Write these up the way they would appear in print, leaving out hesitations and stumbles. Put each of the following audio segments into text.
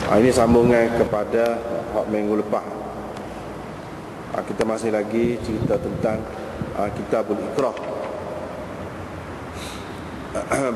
Ini sambungan kepada hak minggu lepas. Kita masih lagi cerita tentang Kitabul Iqrar.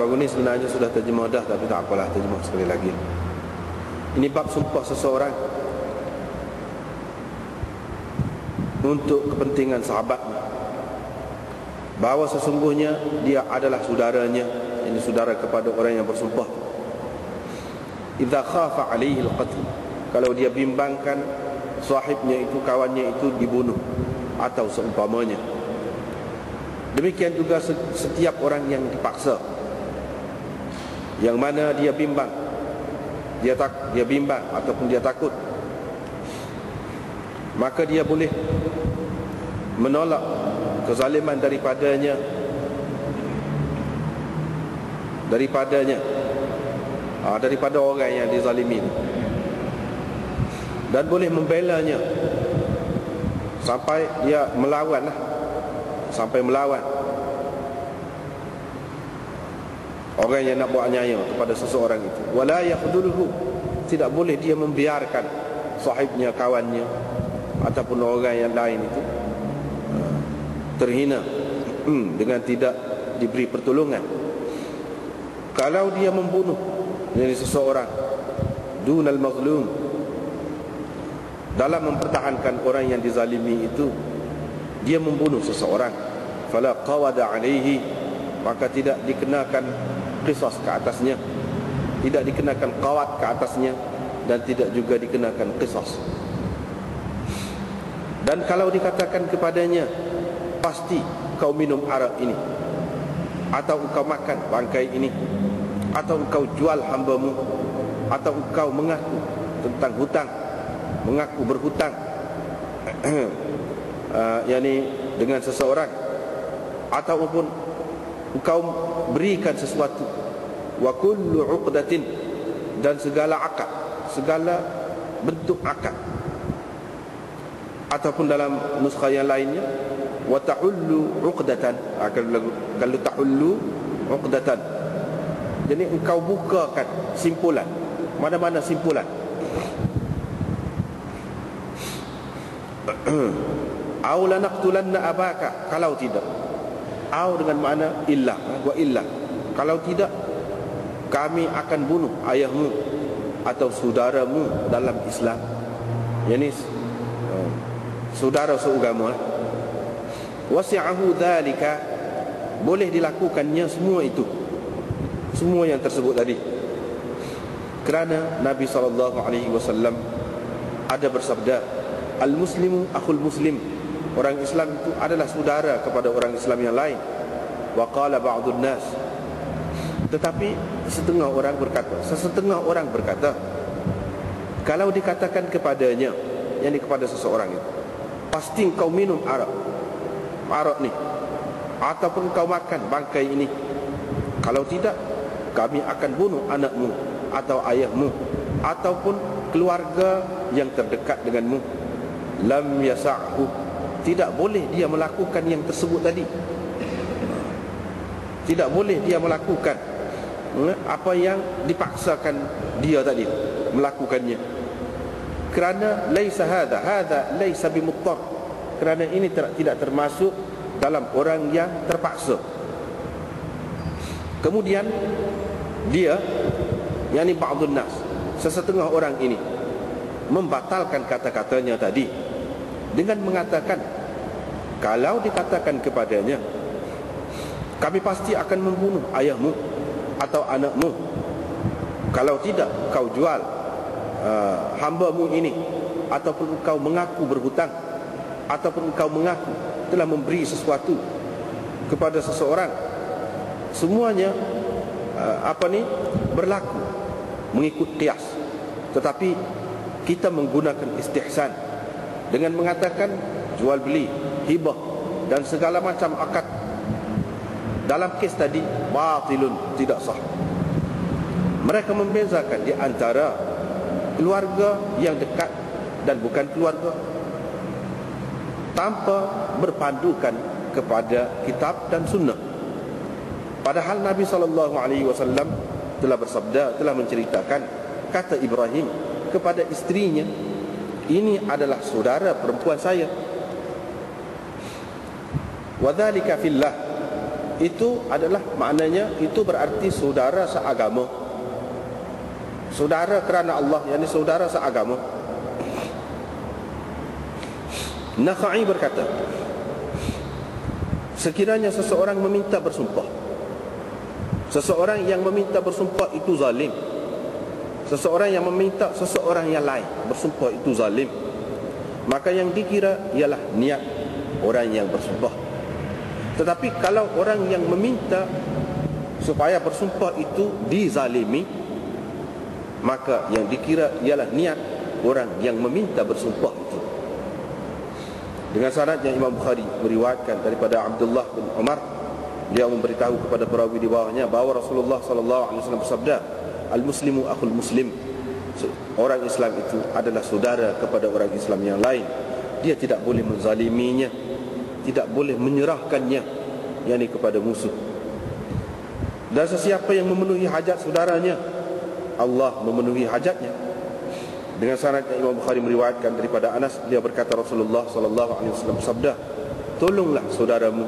Baru ni sebenarnya sudah terjemah dah, tapi tak apalah, terjemah sekali lagi. Ini bab sumpah seseorang untuk kepentingan sahabatnya, bahawa sesungguhnya dia adalah saudaranya, ini saudara kepada orang yang bersumpah. Idza khafa alaihi al-qatl, kalau dia bimbangkan sahibnya itu, kawannya itu dibunuh atau seumpamanya. Demikian juga setiap orang yang dipaksa, yang mana dia bimbang, dia bimbang ataupun dia takut, maka dia boleh menolak kezaliman daripadanya daripada orang yang dizalimi, dan boleh membelanya sampai dia melawan orang yang nak buat nyaya kepada seseorang itu. Wala yakhdhuluhu, tidak boleh dia membiarkan sahibnya, kawannya ataupun orang yang lain itu terhina dengan tidak diberi pertolongan. Kalau dia membunuh dari seseorang dunal mazlum, dalam mempertahankan orang yang dizalimi itu, dia membunuh seseorang, fala qawada alaihi, maka tidak dikenakan qisas ke atasnya, tidak dikenakan qawad ke atasnya, dan tidak juga dikenakan qisas. Dan kalau dikatakan kepadanya, pasti kau minum arak ini, atau kau makan bangkai ini, atau kau jual hambamu, atau kau mengaku tentang hutang, mengaku berhutang yakni dengan seseorang, ataupun engkau berikan sesuatu, wa kullu uqdatin, dan segala akad, segala bentuk akad, ataupun dalam nuskha yang lainnya wa tahullu uqdatan, kalau tahullu uqdatan, jadi engkau bukakan simpulan, mana-mana simpulan. Au la naqtulanna abaka, kalau tidak, au dengan makna illa, wa illa, kalau tidak kami akan bunuh ayahmu atau saudaramu dalam Islam, yakni saudara seagama. Wasi'ahu dzalika, boleh dilakukannya semua itu, semua yang tersebut tadi, kerana Nabi SAW ada bersabda, al-muslimu akhul muslim, orang Islam itu adalah saudara kepada orang Islam yang lain. Wa qala ba'dun nas, tetapi sesetengah orang berkata, kalau dikatakan kepadanya, yakni kepada seseorang itu, pasti kau minum arak ni, ataupun kau makan bangkai ini, kalau tidak kami akan bunuh anakmu atau ayahmu ataupun keluarga yang terdekat denganmu. Lam yasa'hu, tidak boleh dia melakukan yang tersebut tadi, tidak boleh dia melakukan apa yang dipaksakan dia tadi melakukannya, kerana laisa hadha laisa bimuttar, kerana ini tidak termasuk dalam orang yang terpaksa. Kemudian dia, yakni ba'dun nas, sesetengah orang ini membatalkan kata-katanya tadi dengan mengatakan, kalau dikatakan kepadanya, kami pasti akan membunuh ayahmu atau anakmu, kalau tidak kau jual hambamu ini, ataupun kau mengaku berhutang, ataupun kau mengaku telah memberi sesuatu kepada seseorang, semuanya berlaku mengikut qiyas. Tetapi kita menggunakan istihsan dengan mengatakan jual beli, hibah dan segala macam akad dalam kes tadi batilun, tidak sah. Mereka membezakan di antara keluarga yang dekat dan bukan keluarga, tanpa berpandukan kepada kitab dan sunnah. Padahal Nabi SAW telah bersabda, telah menceritakan, kata Ibrahim, kepada isterinya, ini adalah saudara perempuan saya. Wadzalika fillah, itu adalah maknanya, itu berarti saudara seagama. Saudara kerana Allah, yakni saudara seagama. Nakhai berkata, sekiranya seseorang meminta bersumpah, seseorang yang meminta bersumpah itu zalim. Seseorang yang meminta seseorang yang lain bersumpah itu zalim, maka yang dikira ialah niat orang yang bersumpah. Tetapi kalau orang yang meminta supaya bersumpah itu dizalimi, maka yang dikira ialah niat orang yang meminta bersumpah itu. Dengan syarat yang Imam Bukhari meriwayatkan daripada Abdullah bin Umar, dia memberitahu kepada perawi di bawahnya bahawa Rasulullah SAW bersabda, al-muslimu akhul muslim, orang Islam itu adalah saudara kepada orang Islam yang lain. Dia tidak boleh menzaliminya, tidak boleh menyerahkannya, yakni kepada musuh. Dan sesiapa yang memenuhi hajat saudaranya, Allah memenuhi hajatnya. Dengan syarat yang Imam Bukhari meriwayatkan daripada Anas, dia berkata Rasulullah SAW bersabda, tolonglah saudaramu,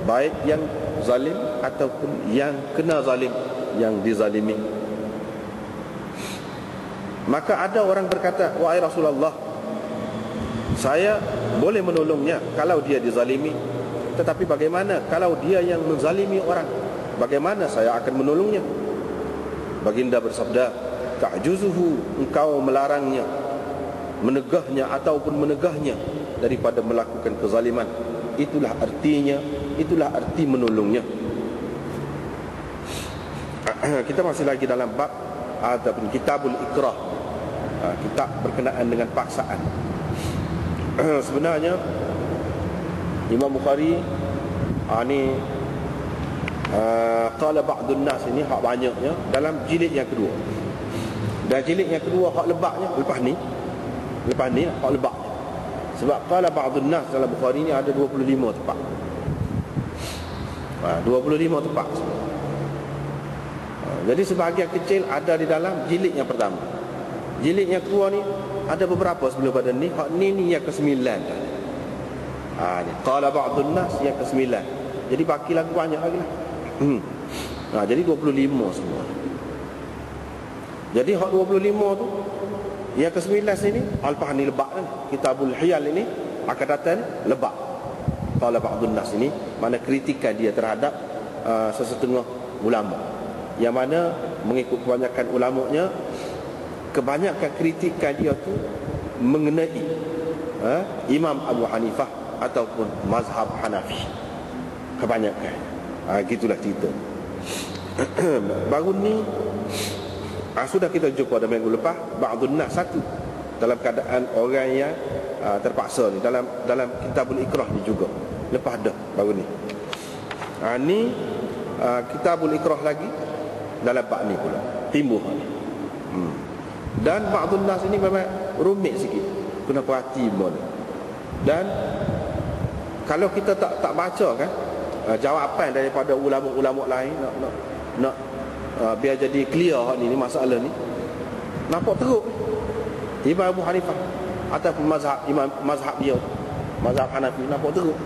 baik yang zalim ataupun yang kena zalim, yang dizalimi. Maka ada orang berkata, wahai Rasulullah, saya boleh menolongnya kalau dia dizalimi, tetapi bagaimana kalau dia yang menzalimi orang? Bagaimana saya akan menolongnya? Baginda bersabda, ta'juzuhu, engkau melarangnya, menegahnya ataupun menegahnya daripada melakukan kezaliman. Itulah artinya, itulah arti menolongnya. Kita masih lagi dalam bab ataupun kitabul ikrah, kitab berkenaan dengan paksaan. Sebenarnya Imam Bukhari ni qala ba'dun nas, ini hak banyaknya dalam jilid yang kedua. Dan jilid yang kedua hak lebaknya lepas ni hak lebaknya. Sebab qala ba'dun nas dalam Bukhari ni ada 25 tempat. 25 tempat. Jadi sebahagian kecil ada di dalam jilid yang pertama. Jilid yang kedua ni ada beberapa sebelum pada ni. Hak ni yang ke-9 tadi. Ni qala ba'dun nas yang ke-9. Jadi baki lagi banyak lagi lah. Jadi 25 semua. Jadi hak 25 tu, yang ke-9 sini Al-Fah ni lebak kan. Kitabul Hiyal ini akan datang lebak. Qala ba'dun nas ini mana kritikan dia terhadap sesetengah ulama, yang mana mengikut kebanyakan ulamanya, kebanyakan kritikan dia tu mengenai Imam Abu Hanifah ataupun mazhab Hanafi. Kebanyakan gitulah cerita. Baru ni sudah kita jumpa pada minggu lepas ba'dun nas satu dalam keadaan orang yang terpaksa ni dalam kitabul ikrah ni juga. Lepas dah baru ni. Ni kitabul ikrah lagi dalam bab ni pula timbul ni. Dan ba'dun nas ini memang rumit sikit, kena perhati benda. Dan kalau kita tak baca kan jawapan daripada ulama-ulama lain nak biar jadi clear ni masalah ni, nampak teruk Imam Abu Hanifah ataupun mazhab dia, mazhab Hanafi, nampak teruk.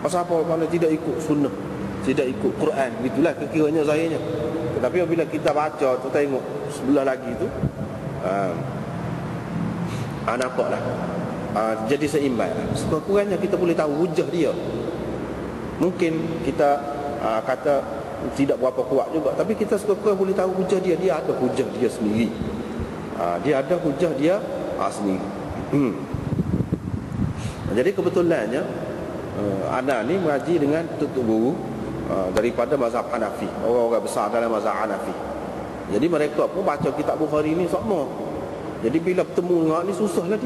Pasal apa? Mana tidak ikut sunnah, tidak ikut Quran, gitulah kekiranya zahirnya. Tetapi apabila kita baca tu, tengok sebelah lagi tu nampaklah jadi seimbang. Sekurang-kurangnya kita boleh tahu hujah dia. Mungkin kita kata tidak berapa kuat juga, tapi kita sekurang-kurang boleh tahu hujah dia. Dia ada hujah dia sendiri. Dia ada hujah dia sendiri. Jadi kebetulannya ana ni mengaji dengan tutup guru daripada mazhab Hanafi, orang-orang besar dalam mazhab Hanafi. Jadi mereka pun baca kitab Bukhari ni sama. Jadi bila bertemu dengan ni susahlah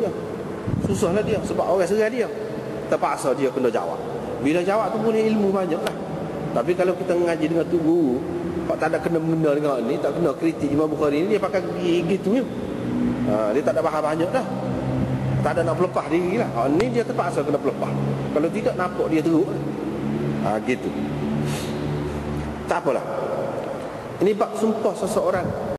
dia sebab orang serai dia, terpaksa dia kena jawab. Bila jawab tu boleh ilmu banyak lah. Tapi kalau kita mengaji dengan tu guru, pak tak ada kena-mengena dengan ni, tak kena kritik Imam Bukhari ni, dia pakai gitu je. Dia tak ada faham banyak dah. Tak ada nak pelepah diri lah. Ni dia terpaksa kena pelepah. Kalau tidak nampak dia teruk lah. Gitu. Tak apalah. Ini bab sumpah seseorang